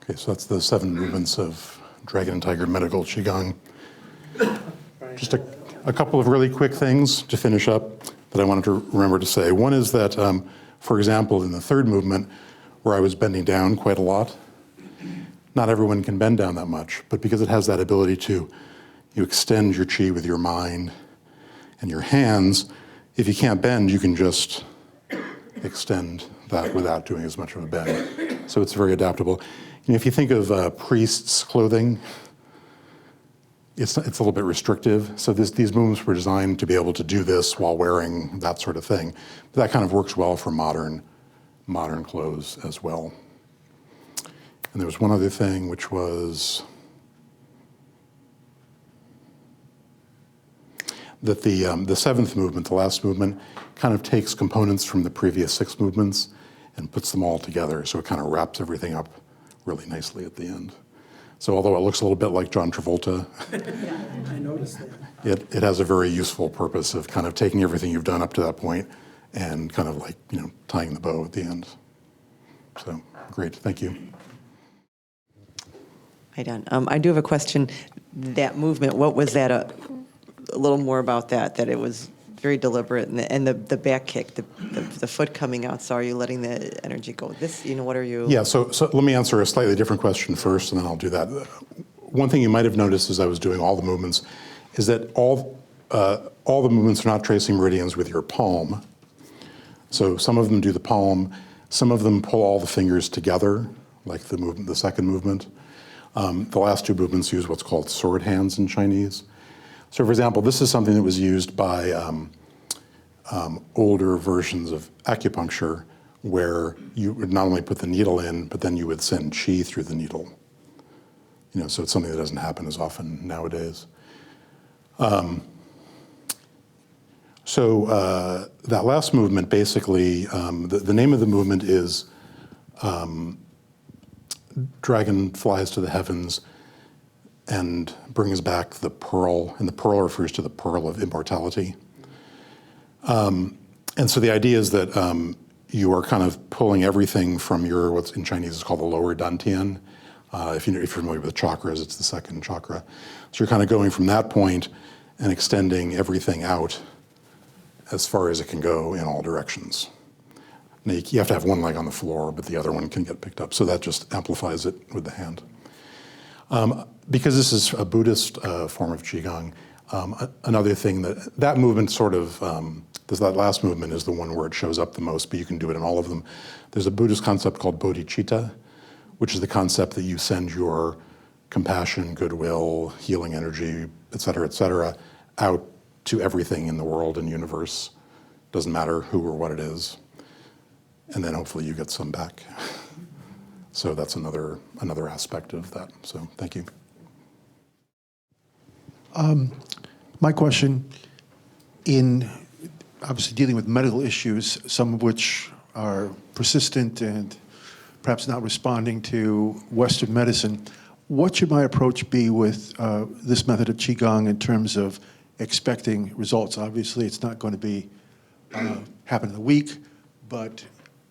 Okay, so that's the 7 movements of Dragon and Tiger Medical Qigong. Just a couple of really quick things to finish up that I wanted to remember to say. One is that, for example, in the 3rd movement, where I was bending down quite a lot, not everyone can bend down that much, but because it has that ability to, you extend your chi with your mind and your hands, if you can't bend, you can just extend that without doing as much of a bend. So it's very adaptable. If you think of priests' clothing, it's a little bit restrictive. So these movements were designed to be able to do this while wearing that sort of thing. But that kind of works well for modern clothes as well. And there was one other thing, which was, that the seventh movement, the last movement, kind of takes components from the previous 6 movements and puts them all together. So it kind of wraps everything up really nicely at the end. So although it looks a little bit like John Travolta, I noticed that. it has a very useful purpose of kind of taking everything you've done up to that point and kind of like, tying the bow at the end. So great, thank you. Hi, Don. I do have a question. That movement, what was that? A little more about that it was very deliberate, and the back kick, the foot coming out. So are you letting the energy go? This, what are you? Yeah, so let me answer a slightly different question first, and then I'll do that. One thing you might have noticed as I was doing all the movements is that all the movements are not tracing meridians with your palm. So some of them do the palm, some of them pull all the fingers together, like the second movement. The last 2 movements use what's called sword hands in Chinese. So for example, this is something that was used by older versions of acupuncture, where you would not only put the needle in, but then you would send qi through the needle. So it's something that doesn't happen as often nowadays. So that last movement, basically, the name of the movement is Dragon Flies to the Heavens and brings back the pearl, and the pearl refers to the pearl of immortality. And so the idea is that you are kind of pulling everything from what's in Chinese is called the lower dantian. If you're familiar with chakras, it's the second chakra. So you're kind of going from that point and extending everything out as far as it can go in all directions. Now you have to have one leg on the floor, but the other one can get picked up. So that just amplifies it with the hand. Because this is a Buddhist form of Qigong, another thing that movement sort of, that last movement is the one where it shows up the most, but you can do it in all of them. There's a Buddhist concept called bodhicitta, which is the concept that you send your compassion, goodwill, healing energy, et cetera, out to everything in the world and universe. Doesn't matter who or what it is. And then hopefully you get some back. So that's another aspect of that. So thank you. My question, in obviously dealing with medical issues, some of which are persistent and perhaps not responding to Western medicine, what should my approach be with this method of Qigong in terms of expecting results? Obviously, it's not going to be happen in a week, but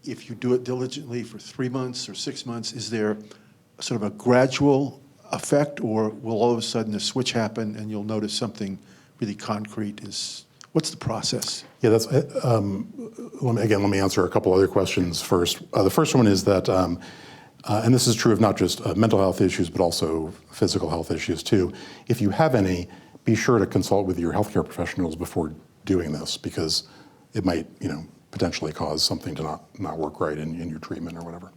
if you do it diligently for 3 months or 6 months, is there sort of a gradual effect, or will all of a sudden a switch happen and you'll notice something really concrete? What's the process? Yeah, that's. Let me answer a couple other questions first. The first one is that, and this is true of not just mental health issues, but also physical health issues too. If you have any, be sure to consult with your healthcare professionals before doing this, because it might, potentially cause something to not work right in your treatment or whatever.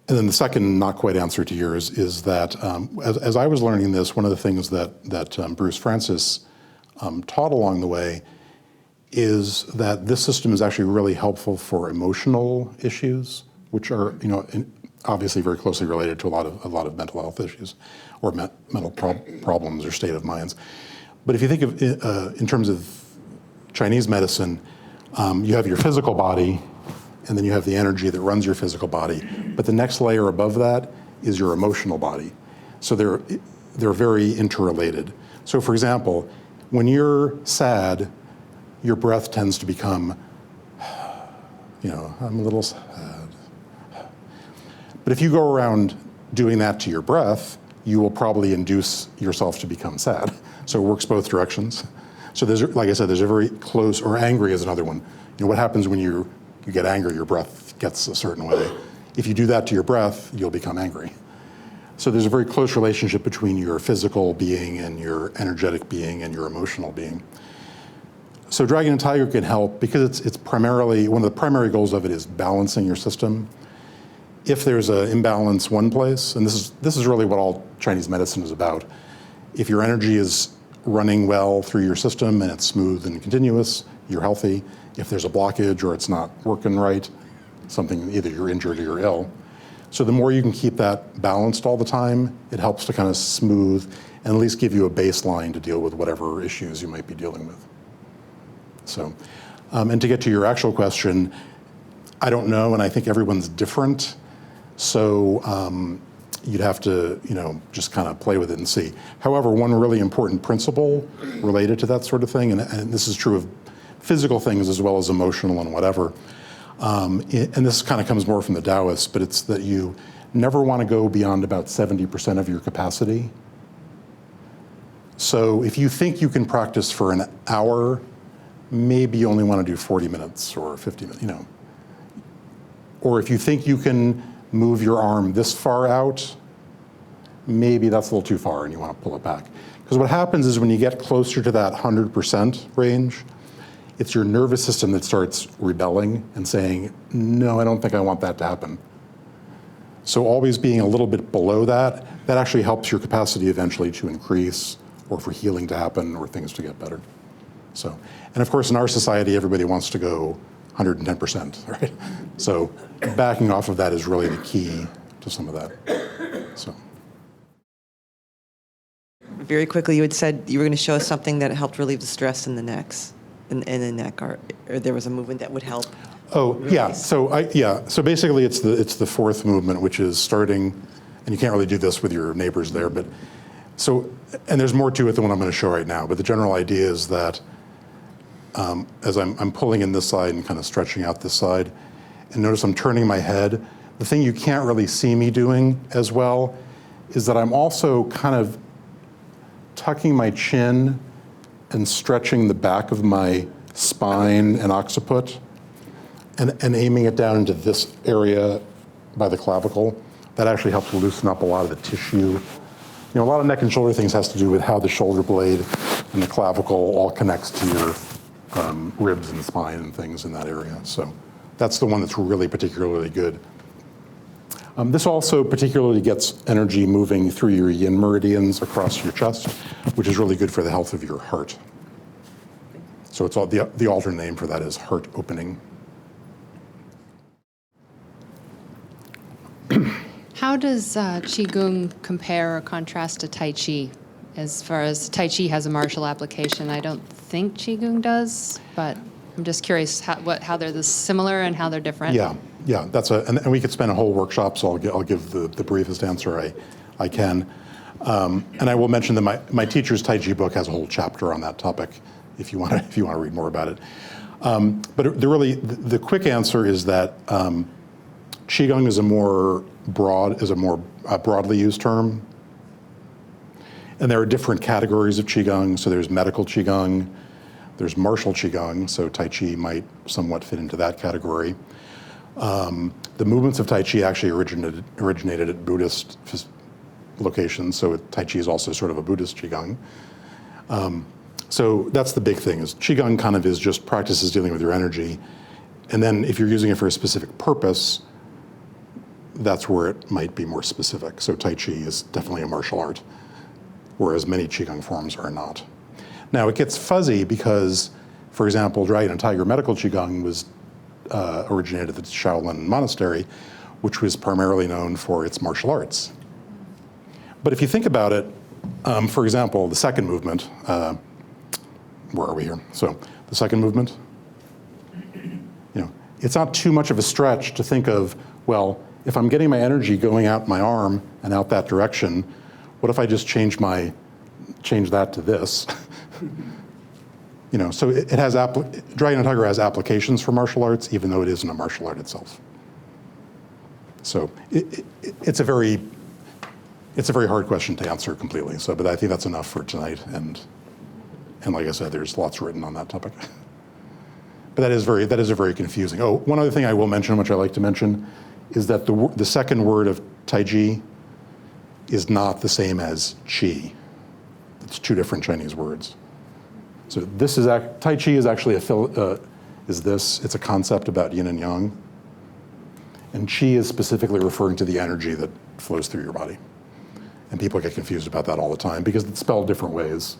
And then the second not quite answer to yours is that as I was learning this, one of the things that Bruce Francis taught along the way is that this system is actually really helpful for emotional issues, which are obviously very closely related to a lot of mental health issues or mental problems or state of minds. But if you think of in terms of Chinese medicine, you have your physical body, and then you have the energy that runs your physical body. But the next layer above that is your emotional body. So they're very interrelated. So for example, when you're sad, your breath tends to become, I'm a little sad. But if you go around doing that to your breath, you will probably induce yourself to become sad. So it works both directions. So like I said, there's a very close, or angry is another one. What happens when you get angry, your breath gets a certain way. If you do that to your breath, you'll become angry. So there's a very close relationship between your physical being and your energetic being and your emotional being. So Dragon and Tiger can help because it's primarily, one of the primary goals of it is balancing your system. If there's an imbalance one place, and this is really what all Chinese medicine is about, if your energy is running well through your system and it's smooth and continuous, you're healthy. If there's a blockage or it's not working right, something, either you're injured or you're ill. So the more you can keep that balanced all the time, it helps to kind of smooth and at least give you a baseline to deal with whatever issues you might be dealing with. So, and to get to your actual question, I don't know, and I think everyone's different. So you'd have to, just kind of play with it and see. However, one really important principle related to that sort of thing, and this is true of physical things as well as emotional and whatever, and this kind of comes more from the Taoists, but it's that you never want to go beyond about 70% of your capacity. So if you think you can practice for an hour, maybe you only want to do 40 minutes or 50 minutes, Or if you think you can move your arm this far out, maybe that's a little too far and you want to pull it back. Because what happens is when you get closer to that 100% range, it's your nervous system that starts rebelling and saying, no, I don't think I want that to happen. So always being a little bit below that actually helps your capacity eventually to increase or for healing to happen or things to get better. So, and of course in our society, everybody wants to go 110%, right? So backing off of that is really the key to some of that. So. Very quickly, you had said you were going to show us something that helped relieve the stress in the necks, in the neck, or there was a movement that would help. Oh yeah. So So basically, it's the fourth movement, which is starting, and you can't really do this with your neighbors there, but so, and there's more to it than what I'm going to show right now. But the general idea is that as I'm pulling in this side and kind of stretching out this side, and notice I'm turning my head. The thing you can't really see me doing as well is that I'm also kind of tucking my chin and stretching the back of my spine and occiput and aiming it down into this area by the clavicle. That actually helps loosen up a lot of the tissue. A lot of neck and shoulder things has to do with how the shoulder blade and the clavicle all connects to your ribs and spine and things in that area. So that's the one that's really particularly good. This also particularly gets energy moving through your yin meridians across your chest, which is really good for the health of your heart. So it's all, the alternate name for that is heart opening. How does Qigong compare or contrast to Tai Chi? As far as Tai Chi has a martial application, I don't think Qigong does, but I'm just curious how they're similar and how they're different. Yeah, and we could spend a whole workshop, so I'll give the briefest answer I can. And I will mention that my teacher's Tai Chi book has a whole chapter on that topic if you want to read more about it. But the quick answer is that Qigong is a more broadly used term. And there are different categories of Qigong. So there's medical Qigong, there's martial Qigong, so Tai Chi might somewhat fit into that category. The movements of Tai Chi actually originated at Buddhist locations, so Tai Chi is also sort of a Buddhist Qigong. So that's the big thing, is Qigong kind of is just practices dealing with your energy. And then if you're using it for a specific purpose, that's where it might be more specific. So Tai Chi is definitely a martial art, whereas many Qigong forms are not. Now it gets fuzzy because, for example, Dragon and Tiger Medical Qigong was originated at the Shaolin Monastery, which was primarily known for its martial arts. But if you think about it, for example, the second movement, where are we here? So the second movement, it's not too much of a stretch to think of, well, if I'm getting my energy going out my arm and out that direction, what if I just change that to this? So it has Dragon and Tiger has applications for martial arts, even though it isn't a martial art itself. So it's a very hard question to answer completely. So, but I think that's enough for tonight. And like I said, there's lots written on that topic. But that is very confusing. Oh, one other thing I will mention, which I like to mention, is that the second word of Taiji is not the same as Qi. It's two different Chinese words. So this is Tai Chi is actually it's a concept about yin and yang, and Qi is specifically referring to the energy that flows through your body. And people get confused about that all the time because it's spelled different ways.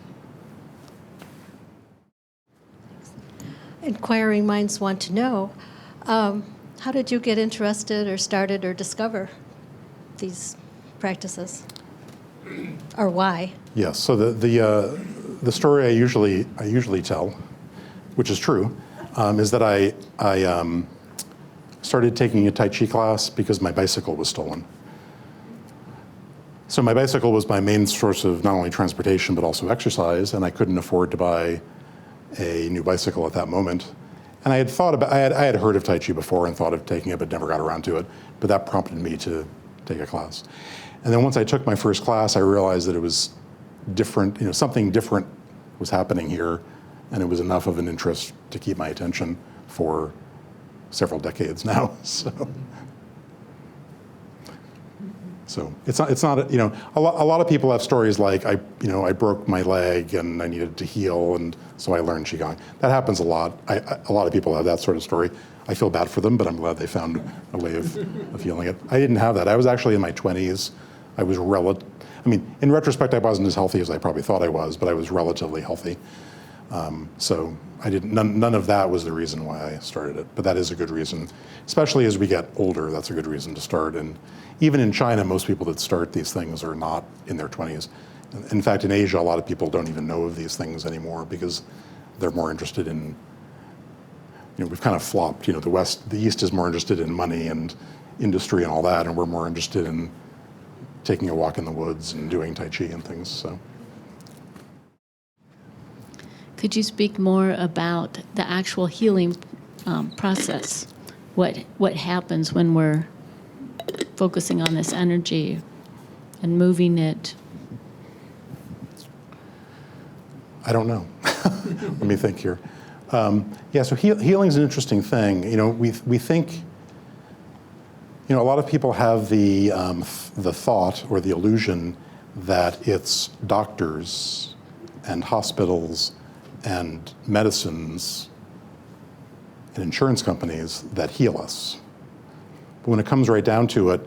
Inquiring minds want to know, how did you get interested or started or discover these practices? Or why? Yes. So the story I usually tell, which is true, is that I started taking a Tai Chi class because my bicycle was stolen. So my bicycle was my main source of not only transportation but also exercise, and I couldn't afford to buy a new bicycle at that moment. And I had heard of Tai Chi before and thought of taking it, but never got around to it. But that prompted me to take a class. And then once I took my first class, I realized that it was different. Something different was happening here, and it was enough of an interest to keep my attention for several decades now. So it's not a lot of people have stories like I broke my leg and I needed to heal, and so I learned Qigong. That happens a lot. A lot of people have that sort of story. I feel bad for them, but I'm glad they found a way of healing it. I didn't have that. I was actually in my 20s. I was in retrospect, I wasn't as healthy as I probably thought I was, but I was relatively healthy. So I didn't. None of that was the reason why I started it, but that is a good reason, especially as we get older. That's a good reason to start. And even in China, most people that start these things are not in their 20s. In fact, in Asia, a lot of people don't even know of these things anymore because they're more interested in. We've kind of flopped. The East is more interested in money and industry and all that, and we're more interested in taking a walk in the woods and doing Tai Chi and things. So. Could you speak more about the actual healing process? What happens when we're focusing on this energy and moving it? I don't know. Let me think here. So healing is an interesting thing. We think. A lot of people have the thought or the illusion that it's doctors and hospitals and medicines and insurance companies that heal us. But when it comes right down to it,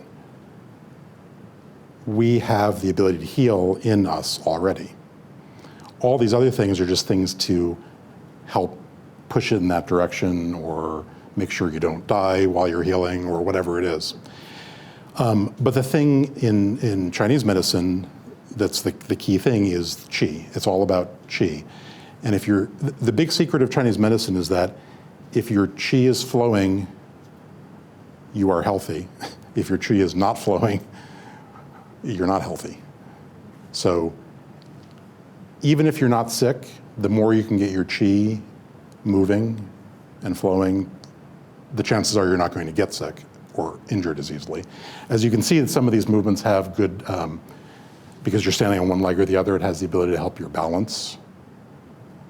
we have the ability to heal in us already. All these other things are just things to help push it in that direction or make sure you don't die while you're healing or whatever it is. But the thing in Chinese medicine that's the key thing is qi. It's all about qi. And the big secret of Chinese medicine is that if your qi is flowing, you are healthy. If your qi is not flowing, you're not healthy. So even if you're not sick, the more you can get your qi moving and flowing, the chances are you're not going to get sick or injured as easily. As you can see, some of these movements have good, because you're standing on one leg or the other, it has the ability to help your balance.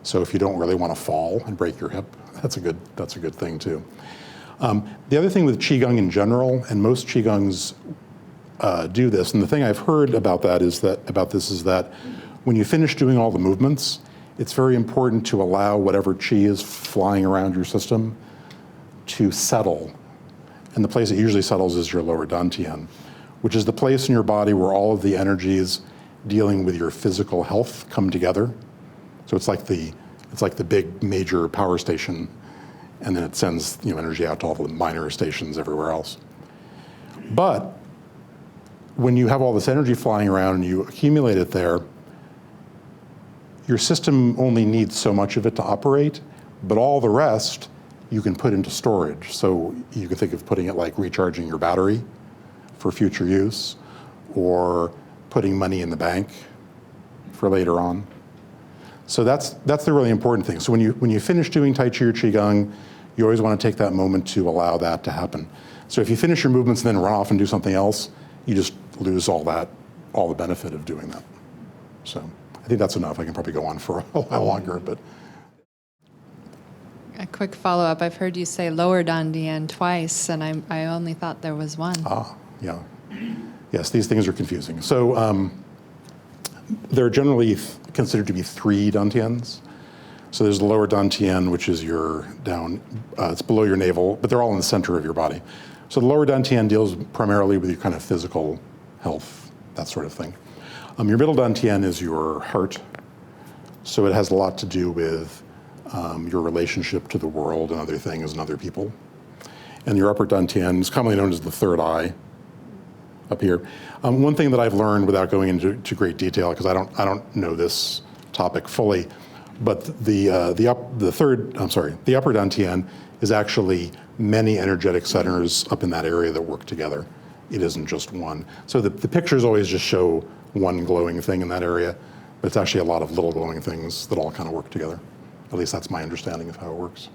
So if you don't really want to fall and break your hip, that's a good thing too. The other thing with Qigong in general, and most Qigongs do this, and the thing I've heard about this is that when you finish doing all the movements, it's very important to allow whatever qi is flying around your system to settle. And the place it usually settles is your lower dantian, which is the place in your body where all of the energies dealing with your physical health come together. So it's like the big major power station, and then it sends energy out to all the minor stations everywhere else. But when you have all this energy flying around and you accumulate it there, your system only needs so much of it to operate, but all the rest you can put into storage. So you can think of putting it like recharging your battery for future use, or putting money in the bank for later on. So that's the really important thing. So when you finish doing Tai Chi or Qigong, you always want to take that moment to allow that to happen. So if you finish your movements and then run off and do something else, you just lose all the benefit of doing that. So I think that's enough. I can probably go on for a while longer, but. A quick follow-up. I've heard you say lower dantian twice, and I only thought there was one. Yeah. Yes, these things are confusing. So they're generally considered to be 3 dantians. So there's the lower dantian, which is it's below your navel, but they're all in the center of your body. So the lower dantian deals primarily with your kind of physical health, that sort of thing. Your middle dantian is your heart. So it has a lot to do with your relationship to the world and other things and other people. And your upper dantian is commonly known as the third eye. up here. One thing that I've learned without going into great detail, because I don't know this topic fully, but the upper dantian is actually many energetic centers up in that area that work together. It isn't just one. So the pictures always just show one glowing thing in that area, but it's actually a lot of little glowing things that all kind of work together. At least that's my understanding of how it works.